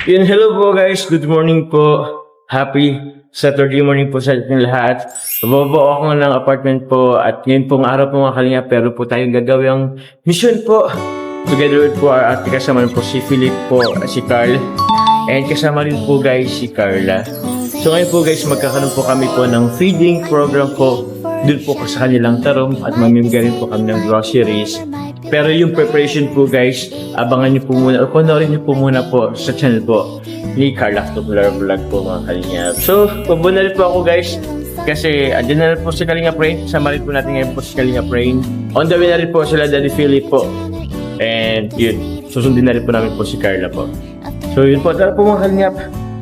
Yun, hello po guys. Good morning po. Happy Saturday morning po sa ating lahat. Bababa ako ng apartment po at ngayon pong araw po mga kalinga pero po tayong gagawing mission po. Together with po at kasama rin po si Philip po at si Carl. And kasama rin po guys si Carla. So ngayon po guys magkakaroon po kami po ng feeding program po. Doon po sa kanilang tarom at mamimigay rin po kami ng groceries. Pero yung preparation po guys, abangan nyo po muna o panoorin nyo po muna po sa channel po ni Carla Tubular Vlog po mga kalingap. So, pabuna rin po ako guys kasi andyan na rin po si Kalingap Rain. Sama rin po natin ngayon po si Kalingap Rain. On the way na rin po sila Daddy Philip po. And yun, susundin na rin po namin po si Carla po. So yun po, tara po mga kalingap.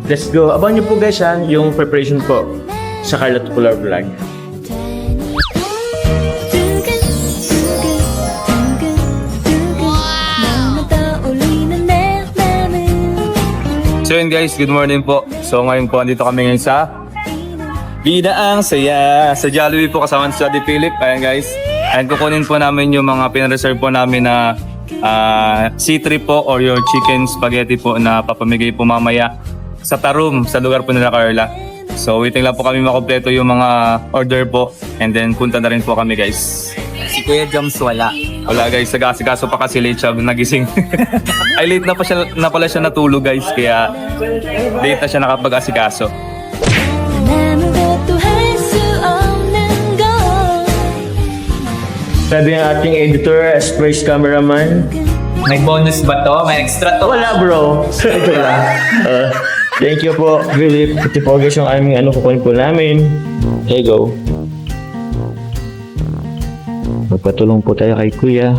Let's go. Abangan nyo po guys ha, yung preparation po sa Carla Tubular Vlog. So yun guys, good morning po. So ngayon po, andito kami ngayon sa Bidaang Saya. Sa Jollibee po kasama si Daddy Philip. Ayan guys. And kukunin po namin yung mga pinareserve po namin na C3 po or yung chicken spaghetti po na papamigay po mamaya sa Tarum, sa lugar po nila Carla. So waiting lang po kami makompleto yung mga order po. And then punta na rin po kami guys. Si Kuya Joms wala. Wala guys, nag-asikaso pa kasi late siya nagising. Ay late na pala siya natulog guys, kaya late na siya nakapag-asikaso. Sabi ng ating editor, Sprays cameraman. May bonus ba to? May extra to? Wala bro. Ito lang. Thank you po, Philip. Ito po guys yung aming kukunin po namin. There you go. Magpatulong po tayo kay Kuya.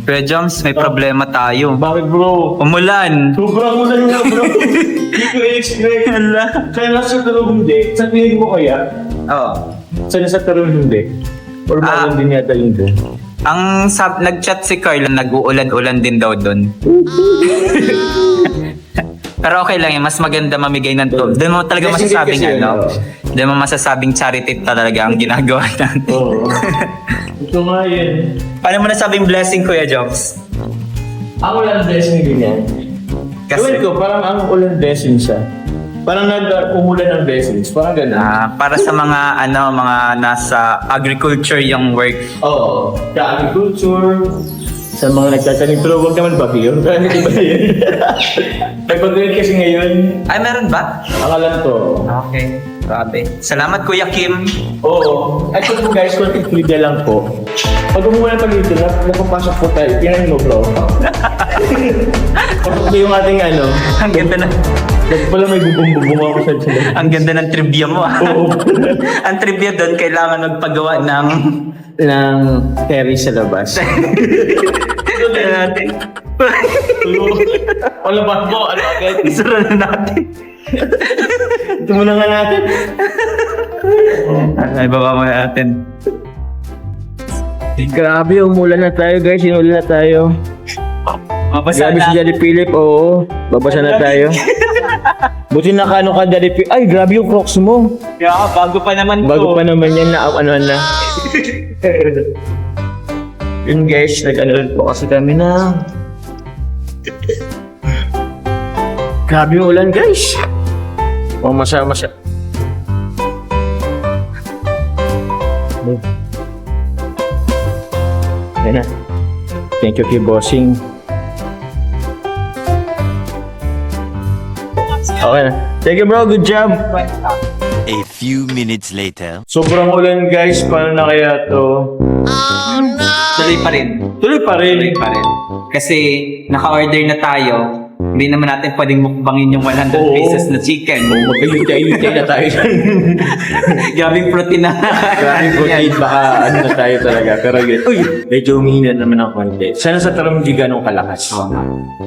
Kuya Joms, may problema tayo. Bakit bro? Umulan! Sobrang ulan nga bro. Hindi ko i-explain. Kaya nasa tarong hindi. Sa tingin mo kaya? Oo. Sa nasa tarong hindi? Or meron din yata yun doon? Nag-chat si Carla, nag-uulan-ulan din daw doon. Pero okay lang yun, mas maganda mamigay ng tulong. Doon mo talaga Yes, masasabing hindi kasi ano. Doon mo masasabing charity talaga ang ginagawa natin. Oo. Ito nga yun. Paano mo nasabing blessing, Kuya Joms? Ang ulan blessing din yan. Kasi ko, parang ang ulan blessing siya. Parang nag-umulan ng blessings. Parang gano'n. Para sa mga mga nasa agriculture yung work. Oo. Sa agriculture, sa mga nagtatanim. Pero huwag naman bagyo. Parang hindi ba yun? May bagyo kasi ngayon. Ay, meron ba? Ang alam to. Okay. Grabe. Salamat, Kuya Kim. Oo. Ito po guys, konting trivia lang po. Pag umulan pa dito, napapasok po tayo. Tingnan mo bro. Pasok yung ating Ang ganda na. Dati pala may bubong-bubong ako sa sila. Ang ganda ng trivia mo. Oo. Ang trivia doon, kailangan magpagawa ng Terry sa labas. Ito na natin. Wala ba mo? Ano agad? Isura na natin. Ito muna nga natin. Ay, baba mo natin. Grabe, umulan na tayo guys. Inulan na tayo. Mabasa Grabe si na. Daddy Philip, oo. Babasa na tayo. Buti nakano ka Daddy Philip. Ay, grabe yung Crocs mo. Kaya bago pa naman to. Bago pa naman yan na ano. Yun guys, nag-ano po kasi kami na. Grabe yung ulan guys. Oh, masama siya. Ayan na. Thank you kay Bossing. Okay na. Thank you bro, good job. A few minutes later. Sobrang ulan guys, paano na kaya to? Tuloy pa rin. Tuloy pa rin. Tuloy pa rin. Kasi naka-order na tayo. Hindi naman natin pwedeng mukbangin yung 100 Oo. pesos na chicken. Magkayutay na tayo. Grabing protein na. Maraming protein, baka ano na tayo talaga. Pero yun, uy, medyo humihina naman ang konti. Sana sa tarong di ganong kalakas.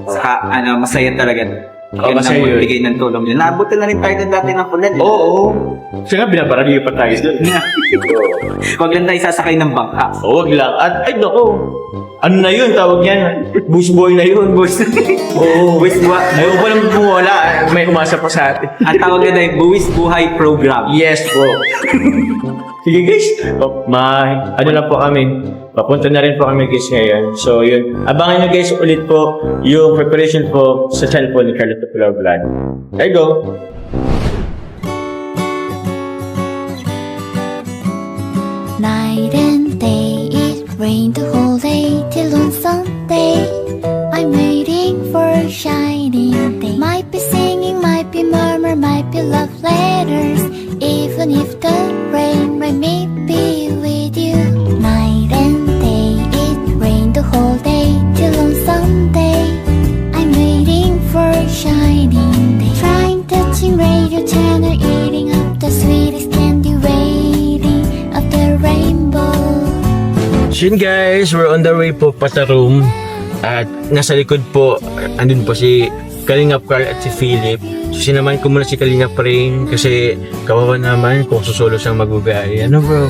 Saka masaya talaga. Oo, Yan masaya ang yun. magbigay ng tulong yun. Naabutan na rin tayo ng dati ng ulan. Oo. Kasi nga, binabarangay pa tayo doon. Huwag lang tayo sasakay ng bangka. Huwag lang. At, ay, naku. Ano na yun, tawag yan? Bush boy na yun. Bush. Oo. Buwis buhay. Ayaw pa lang bumula. May umasa pa sa atin. Ang tawag na ay Buwis Buhay Program. Yes po. Sige guys, ano na po kami, papunta na rin po kami guys ngayon. So yun, abangan nyo guys ulit po yung preparation po sa channel po ni Carlo Popular Vlog. There you go! Night and day, it rained the whole day till on Sunday. I'm waiting for a shining day. Might be singing, might be murmur, might be love letters. Even if the rain may be with you. Night and day, it rained the whole day till on Sunday. I'm waiting for a shining day. Trying touching radio channel, eating up the sweetest candy, waiting of the rainbow. So yun guys, we're on the way po pa sa room. At nasa likod po, andun po si Kalingap Carl at si Philip. So sinamahan ko muna si Kalingap Rain kasi kawawa naman kung susolo siyang magugay. Ano bro?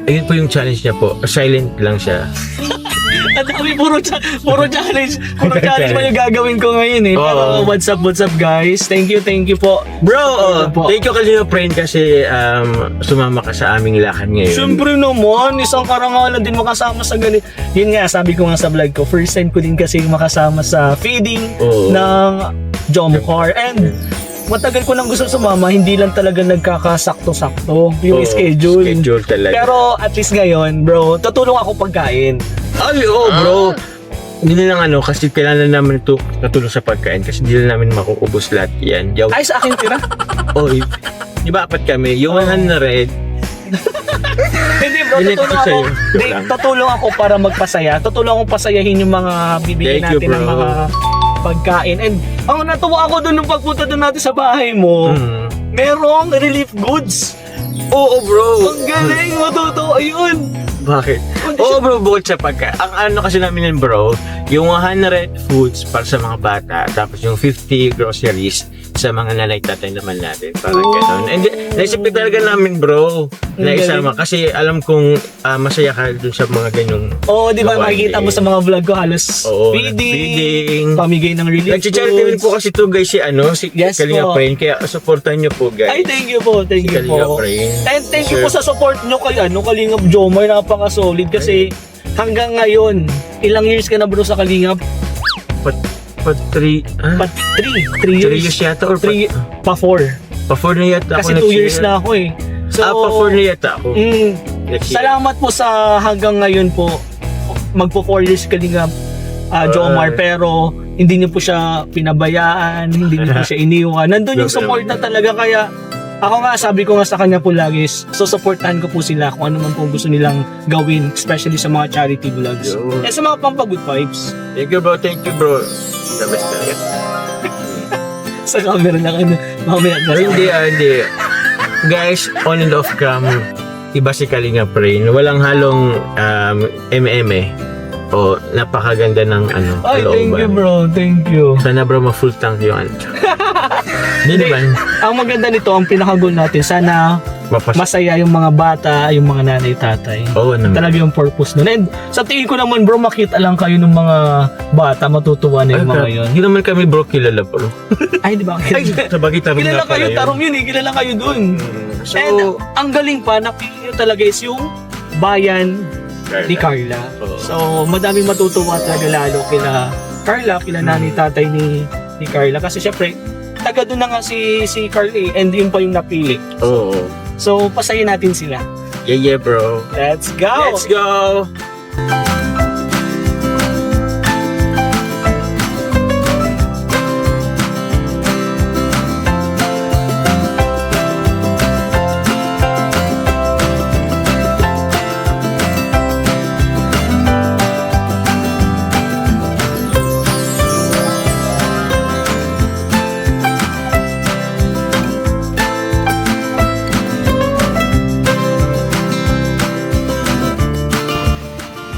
Ayun po yung challenge niya po. Silent lang siya. Ang dami, puro challenge. Puro challenge pa yung gagawin ko ngayon eh. Pero what's up guys? Thank you po. Bro, thank you Kalingap Rain kasi sumama ka sa aming lakad ngayon. Siyempre naman, isang karangalan din makasama sa ganit. Yun nga, sabi ko nga sa vlog ko, first time ko din kasi makasama sa feeding ng Jomcar. And matagal ko nang gusto sumama, hindi lang talaga nagkakasakto-sakto yung schedule. Schedule talaga. Pero at least ngayon, bro, tutulong ako pagkain. Ay, bro. Hindi lang kasi kailangan namin ito katulong sa pagkain kasi hindi lang namin makuubos lahat yan. Ay, sa akin tira. Di ba apat kami? Yung 100, Hindi bro, Relate ko tutulong ako. sa'yo. Hindi, tutulong ako para magpasaya. Tutulong akong pasayahin yung mga bibigyan Thank you, natin ng bro. mga pagkain. And ang natuwa ako doon nung pagpunta doon natin sa bahay mo, merong relief goods. Oo, bro. Ang galing, matutuwa yun. Bakit? Oo, bro, bukod sa pagkain. Ang kasi namin yan, bro, yung 100 foods para sa mga bata, tapos yung 50 groceries sa mga nanay tatay naman natin. Parang gano'n. And naisip ko talaga namin, bro, na isama. Kasi alam kong masaya ka dun sa mga ganyong Oo, di ba gawain makikita mo eh. sa mga vlog ko halos feeding, feeding, pamigay ng relief nag-charity rin po kasi to guys si Yes Kalingap po. Rain. Kaya supportan nyo po guys. Ay, thank you po, thank Si you Kalingap po. Rain. And thank you po sa support nyo kay Kalingap Jomar, napaka-solid kasi hanggang ngayon, ilang years ka na bro sa Kalingap? Pat 3 3 3 years yata or pa 4. pa 4 na yata Kasi ako 2 years na ako eh. So, pa 4 na yata ako. Next year. salamat po sa hanggang ngayon po. Magpo 4 years Kalingap Jomar, pero hindi niyo po siya pinabayaan, hindi niyo po siya iniwan. Nandun yung support na talaga, kaya ako nga, sabi ko nga sa kanya po lagi, so supportahan ko po sila kung ano man po gusto nilang gawin, especially sa mga charity vlogs. Yo. Eh sa mga pampagood vibes. Thank you bro, the best talaga. Sa camera lang, mamaya na. Hindi. Guys, on and off cam, iba si Kalingap Rain. Walang halong O, napakaganda ng Ay, thank you kalooban. bro, thank you. Sana bro, ma-full tank yung Hindi naman. Ang maganda nito, ang pinaka-goal natin, sana masaya yung mga bata, yung mga nanay, tatay. Oo naman. Talaga yung purpose nun. And sa tingin ko naman bro, makita lang kayo ng mga bata, matutuwa na yung mga yun. Hindi naman kami bro kilala bro. Ay, di ba? Ay, sabagay tarum Kilala nga pala kayo, yun. tarom yun eh. Kilala kayo dun. So, And ang galing pa, napili nyo talaga is yung bayan ni Carla. Oo. So, madaming matutuwa talaga lalo kila Carla, kila nanay tatay ni Carla. Kasi syempre, taga doon na nga si Carla eh. And yun pa yung napili. oo. So, pasayin natin sila. Yeah, bro. Let's go! Let's go!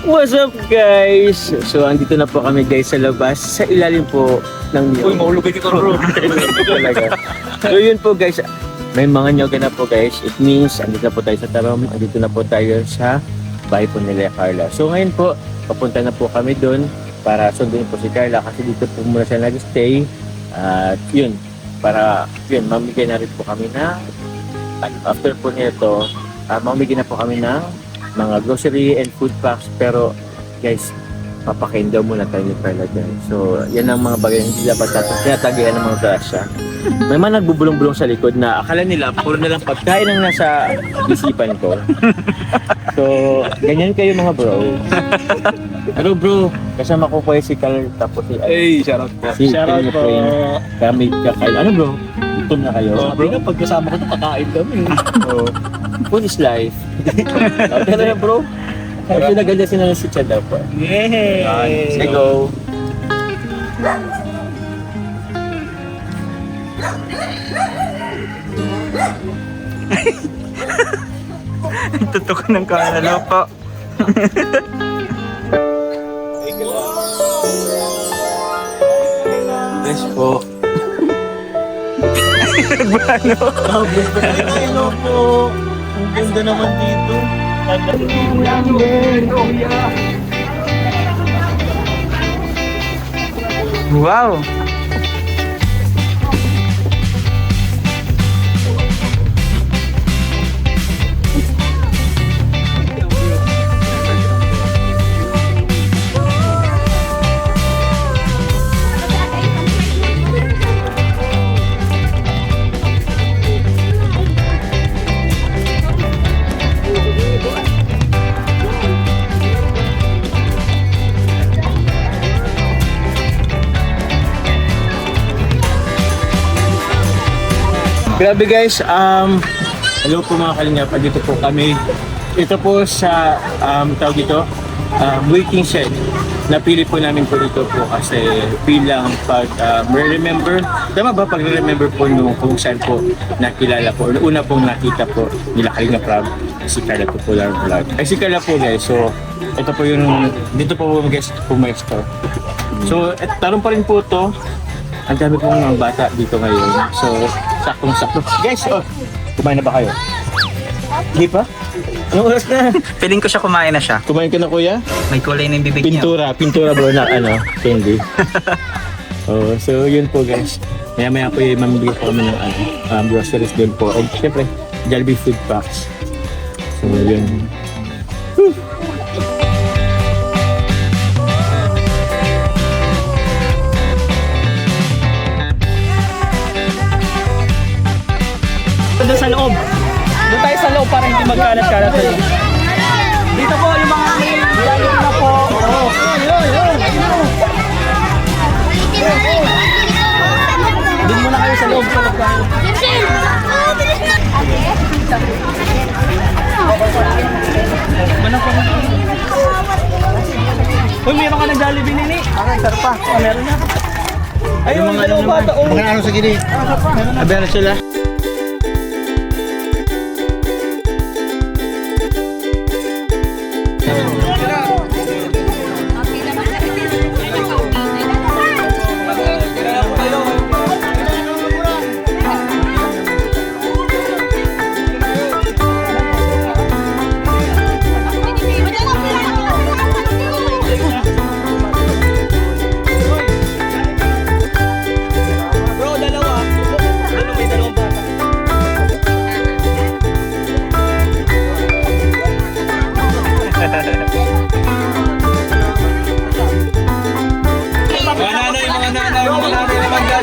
What's up guys? So andito na po kami guys sa labas, sa ilalim po ng niyog. Uy, mahulog dito bro. Talaga. So yun po guys, may mga nyoga na po guys. It means andito na po tayo sa Tarom, andito na po tayo sa bahay po nila Carla. So ngayon po, papunta na po kami doon para sundin po si Carla kasi dito po muna siya nag-stay. At yun, para yun, mamigay na rin po kami na after po nito, mamigay na po kami ng mga grocery and food packs. Pero guys, papakain daw muna tayo ni Perla dyan. So, yan ang mga bagay na hindi dapat tinatagayan ng mga grasya. May mga nagbubulong-bulong sa likod na akala nila puro na lang pagkain ang nasa isipan ko. So, ganyan kayo mga bro. Hello bro, kasama ko po si Carl tapos si Hey, shout out po. si Shout out Carl po. friend. Kami kakain. Ano bro? Gutom na kayo. Sabi nga, pag kasama ko ito, kakain kami. So, food is life. Pero yan bro, kasi naganda sila si Chad daw po. Yay! Let's go. Tutok ng kalalo po. Yes po. Hello po! Ang ganda naman dito. Wow! Grabe guys, hello po mga kalingap, dito po kami. Ito po sa, tawag dito, waiting shed. Napili po namin po dito po kasi bilang pag remember, tama ba pag remember po nung kung saan po nakilala po, una pong nakita po nila Kalinga Prab, si Carla Popular Vlog. Ay si Carla po guys, so ito po yung, dito po guys po may store. So, tarong pa rin po to. Ang dami pong mga bata dito ngayon. So, saktong-sakto. Guys, kumain na ba kayo? Hindi pa? Anong oras na? Feeling ko siya kumain na siya. Kumain ka na kuya? May kulay ng bibig niya. Pintura bro na candy. So yun po guys. Maya-maya po yung mamibigay po kami ng groceries doon po. And syempre, Jollibee food packs. So yun. Doon sa loob. Doon tayo sa loob para hindi magkalat-kalat tayo. Dito po yung mga layo na po. Doon muna kayo sa loob sa loob kayo. Uy, meron ka ng Jollibee nini. Sarap pa. Meron na. Ayun, yung dalawa bata. Mga ano sa gini. Abi ano sila? Bro, dalawa. May dalawang bata.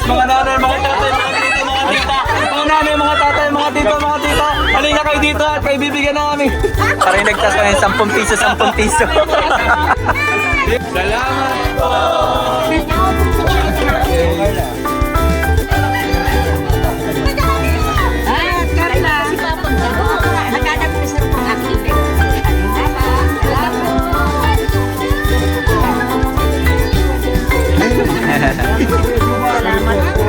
Mga nanay, mga tatay, mga tito, mga tita. Mga nanay, mga tatay, mga tito, mga tita. Halina kayo dito at kayo bibigyan namin. Parang nagtas pa ng 10 piso, 10 piso. Salamat po.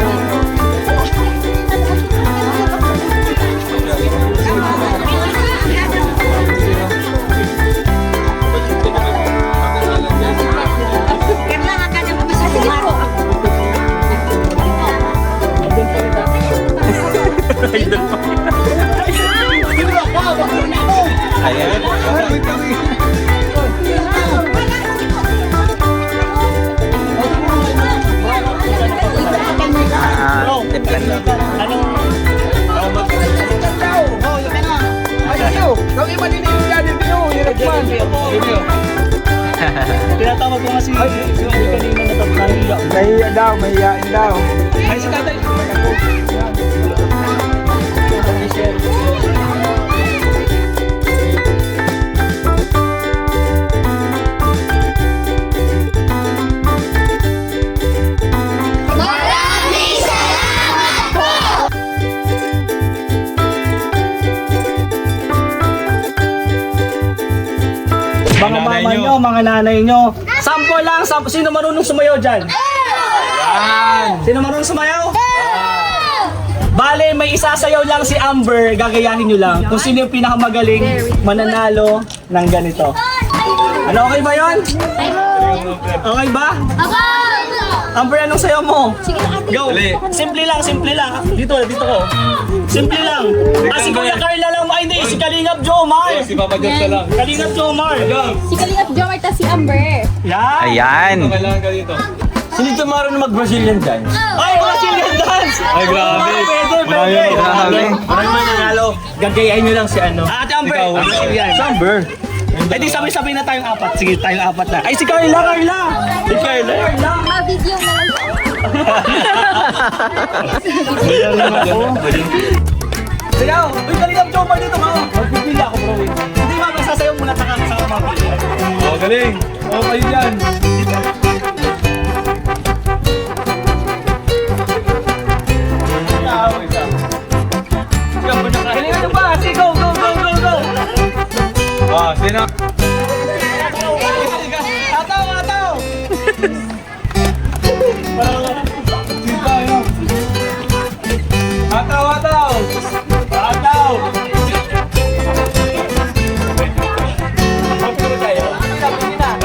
Tip lang. Anong kasama po nga si kanina nahiya. Mahiya daw, mahiyain daw. Ay, si tatay. Mga mama nyo, mga nanay nyo. Sample lang, sino marunong sumayaw dyan? Sino marunong sumayaw? Bale, may isasayaw lang si Amber, gagayahin nyo lang. Kung sino yung pinakamagaling, mananalo ng ganito. Ano, okay ba yun? Okay ba? Amber, anong sayaw mo? Go! Simple lang, simple lang. Dito ko. Simple lang. Si Kuya Carla lang, ay hindi, si Kalingap Jomar. Si Papa Jones na lang. Kalingap Jomar. Si Kalingap Jomar ta si Amber. Yan. Ayan. Kailangan ka dito. Sino ito marunong mag-Brazilian dance? Ay, Brazilian dance! Ay, grabe. Pwede. Grabe. Parang mananalo, gagayahin nyo lang si ano. Ate Amber. Ikaw, Yan. Amber. Eh di sabay-sabay na tayong apat. Sige, tayong apat na. Ay, si Carla! Si Carla. Video na lang. Sayaw! Uy, Kalingap Jomar dito ka. Magpipili ako, bro. Hindi ba, masasayaw muna sa mga pili. Oh, galing. Oh, kayo dyan. Galingan nyo pa! Sige, go! Ah, sino? Ataw! Ataw!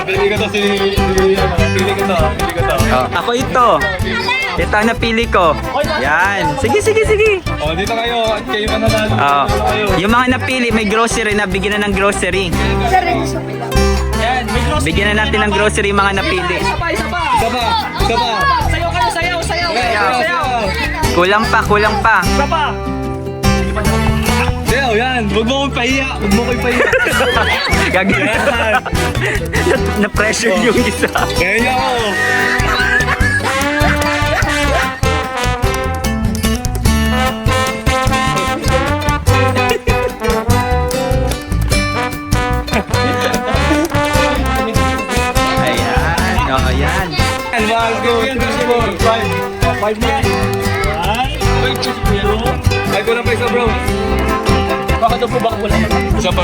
Pili ko to pili ko to. Ako ito. Ito ang napili ko. Yan. Sige. Oh, dito kayo. At kayo mananalo. Oh. Kayo. Yung mga napili, may grocery na bigyan na ng grocery. Yan, may grocery. Bigyan na natin ng grocery yung mga napili. Isa pa! Isa pa. Sayaw kayo, sayaw! Kulang pa. Isa pa! Sayaw, yan. Huwag mo kong pahiya. Gagawin. Na-pressure yung isa. Kaya niya ako. Ayan. Oh, yan. And 1, 2, 3, 4, 5. 5 na. Ay, ko na pa isa, bro. Baka daw po baka wala na. Isa pa.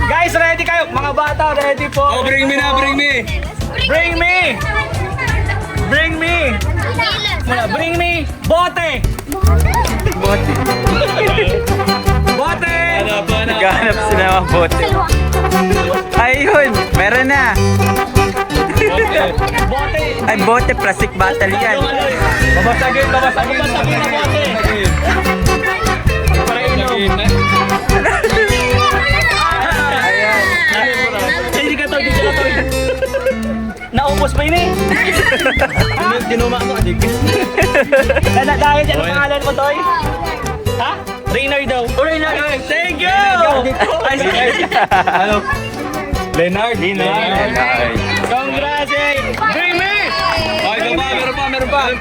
Guys, ready kayo? Mga bata, ready po. Oh, bring me na, bring me. Bring me! Bring me! Bote! Bote. Bote! Naghahanap sila ng bote. Ayun, meron na. Bote! Ay, bote, plastic bottle yan. Babasagin. Babasagin na bote! Para inom. Ayan. Hindi ka to. Naubos pa yun eh. Ginuma mo, adik. Dahil dyan ang pangalan mo, Toy? Ha? Rainer daw. Rainer. Thank you! Ay, sige. Ano? Leonard. Congrats, eh. Bring me! Oh, ito pa, meron pa.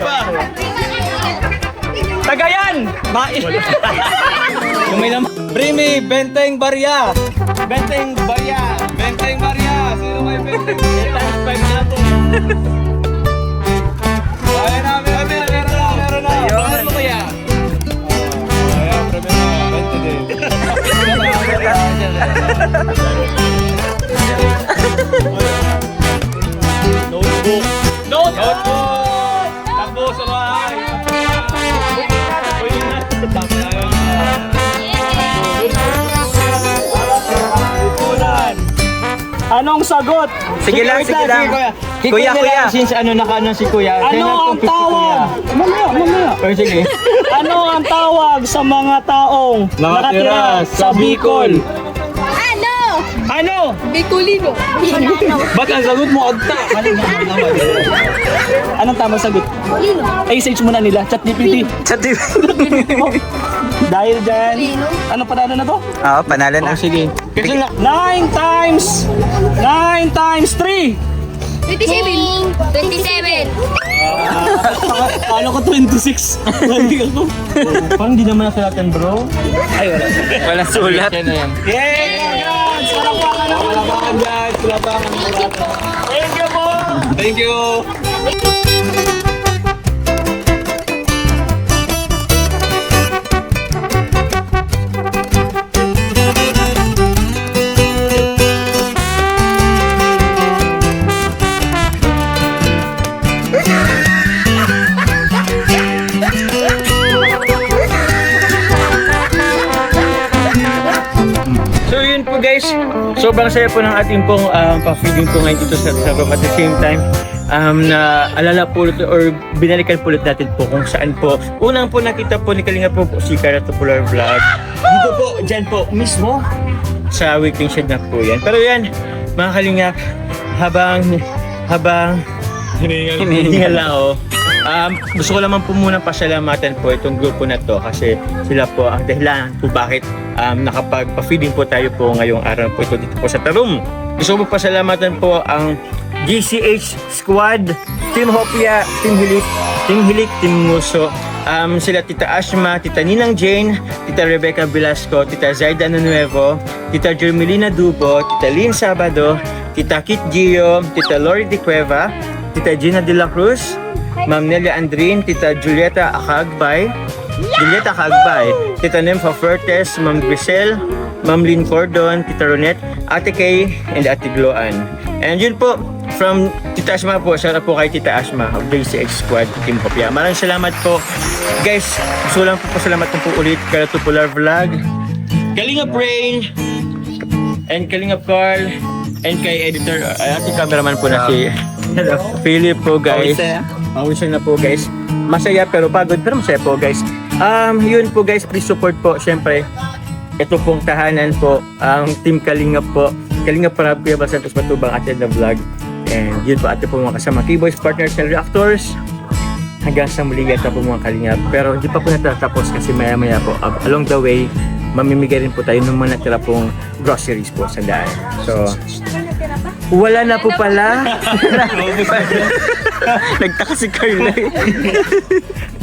Tagayan! Bring me, Benteng Barya. Benteng Barya. Sino may Benteng Barya? Ayan na, meron na. Ayun. Bakit mo kaya? Ayan, premier na. Bente din. Notebook! Takbo sa bahay. Anong sagot? Sige lang. Kuya. Since naka si Kuya. Ano ang tawag? Mamaya. Pero sige. Ano ang tawag sa mga taong nakatira sa Bicol? Ano? Ano? Bicolino. Ba't ang sagot mo agta? Anong tamang sagot? Colino. Ay, search muna nila. ChatGPT. Dahil dyan, ano panalo na to? Oo, panalo na. Oh, sige. Kasi 9 times 3. 27. 27. Kala ko 26. Parang di naman nasulatan, bro. Ay, wala. Walang sulat. Yay! Congrats! Palakpakan guys! Palakpakan. Thank you po! Thank you! So yun po guys, sobrang saya po ng ating pong pa-feeding po ngayon dito sa room. At the same time, na alala po ulit or binalikan po ulit natin po kung saan po. Unang po nakita po ni Kalinga po si Cara Popular Vlog. Dito po, dyan po mismo sa waiting shed na po yan. Pero yan, mga Kalinga, habang hiningal lang ako. Gusto ko naman po muna pasalamatan po itong grupo na to kasi sila po ang dahilan po bakit nakapagpa-feeding po tayo po ngayong araw po ito dito po sa Tarum. Gusto ko po pasalamatan po ang GCH Squad, Team Hopia, Team Hilik, Team Muso, sila Tita Ashma, Tita Ninang Jane, Tita Rebecca Velasco, Tita Zaida Nuevo, Tita Jermelina Dubo, Tita Lynn Sabado, Tita Kit Gio, Tita Lori De Cueva, Tita Gina De La Cruz, Ma'am Nelia Andrin, Tita Julieta Akagbay, Tita Nympha Fertes, Ma'am Grisel, Ma'am Lynn Cordon, Tita Ronette, Ate Kay, and Ate Gloan. And yun po, from Tita Ashma po, shout out po kay Tita Ashma of JCH Squad Team Hopia. Maraming salamat po. Guys, gusto lang po pasalamat po ulit kay Popular Vlog, Kalinga Brain, and Kalinga Carl, and kay editor, ating cameraman po na si Philip po guys. Mawisan na po guys. Masaya pero pagod pero masaya po guys. Yun po guys, please support po. Siyempre, ito pong tahanan po, ang Team Kalinga po. Kalinga para Kuya Bal Santos Matubang at the vlog. And yun po ating po mga kasama keyboards, partners, and reactors. Hanggang sa muli guys na po mga Kalinga. Pero hindi pa po natatapos kasi maya maya po. Along the way, mamimigay rin po tayo ng mga natira pong groceries po sa daan. So, wala na po pala. Nagtaka si Carla.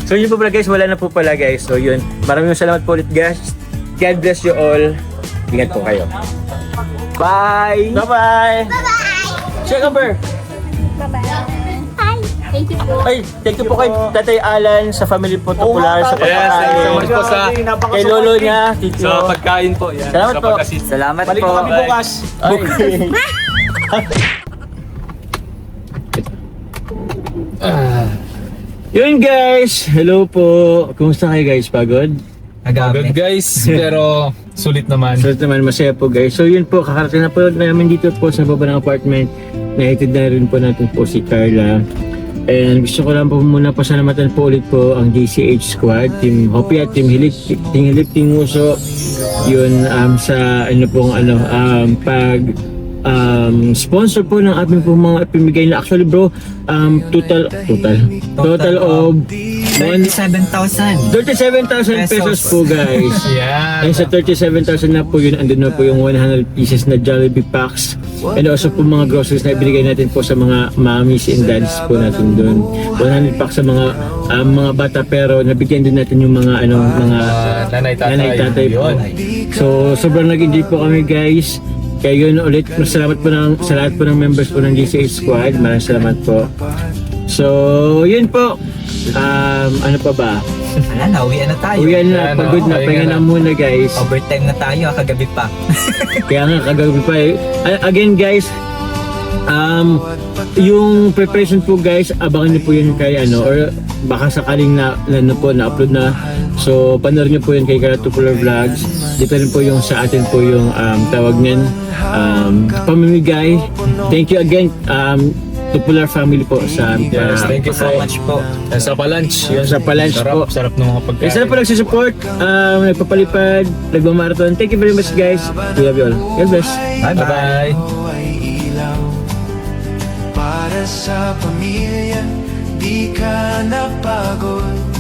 So yun po pala guys, wala na po pala guys. So yun, maraming salamat po ulit guys. God bless you all. Ingat po kayo. Bye! Bye-bye! Bye-bye! Check number! Hi. Thank you po. Ay, thank you po kay Tatay Alan sa family po Popular sa Yes, pagkakain. salamat po sa Kay lolo niya, tito. sa pagkain po. Yan, Salamat sa po. pag-assist. Salamat Balik po. ko kami bukas. Yun guys, hello po. Kumusta kayo guys? Pagod? Good guys, pero sulit naman. So naman masaya po guys. So yun po, kakarating na po namin dito po sa baba ng apartment. Naitid na rin po natin po si Carla. And gusto ko lang po muna pasalamatan po ulit po ang GCH Squad, Team Hopia, Team Hilik, Team Muso. Yun sa ano pong pag sponsor po ng ating po mga pimigay na actually bro, total of 37,000. 37,000 pesos po guys. Yeah. And sa 37,000 na po yun, andun na po yung 100 pieces na Jollibee packs. And also po mga groceries na ibinigay natin po sa mga mommies and dads po natin doon. 100 packs sa mga bata pero nabigyan din natin yung mga mga Nanay, tatay po. Yun. So sobrang nag-enjoy po kami guys. Kaya yun ulit, salamat po sa lahat po ng members po ng GCH Squad. Maraming salamat po. So yun po. Ano pa ba? Wala na, uwian na tayo. Uyan na, Yan, pagod na, pahinga pahinga na na. muna guys. Overtime na tayo, kagabi pa. Kaya nga kagabi pa eh. Again guys, yung preparation po guys, abangan niyo po yun kay or baka sakaling na upload na. So panoorin niyo po yun kay Popular Vlogs. Dito rin po yung sa atin po yung tawag niyan, pamimigay. Thank you again Tupular family po sa Thank you so much po. And sa pa-lunch. Yun, Sa pa-lunch po. Sarap ng mga pagkain. Kaya sana po nagsusupport, nagpapalipad, nagmamarathon. Thank you very much guys. We love you all. God bless. Bye-bye. ay ilaw para sa pamilya, di ka napagod.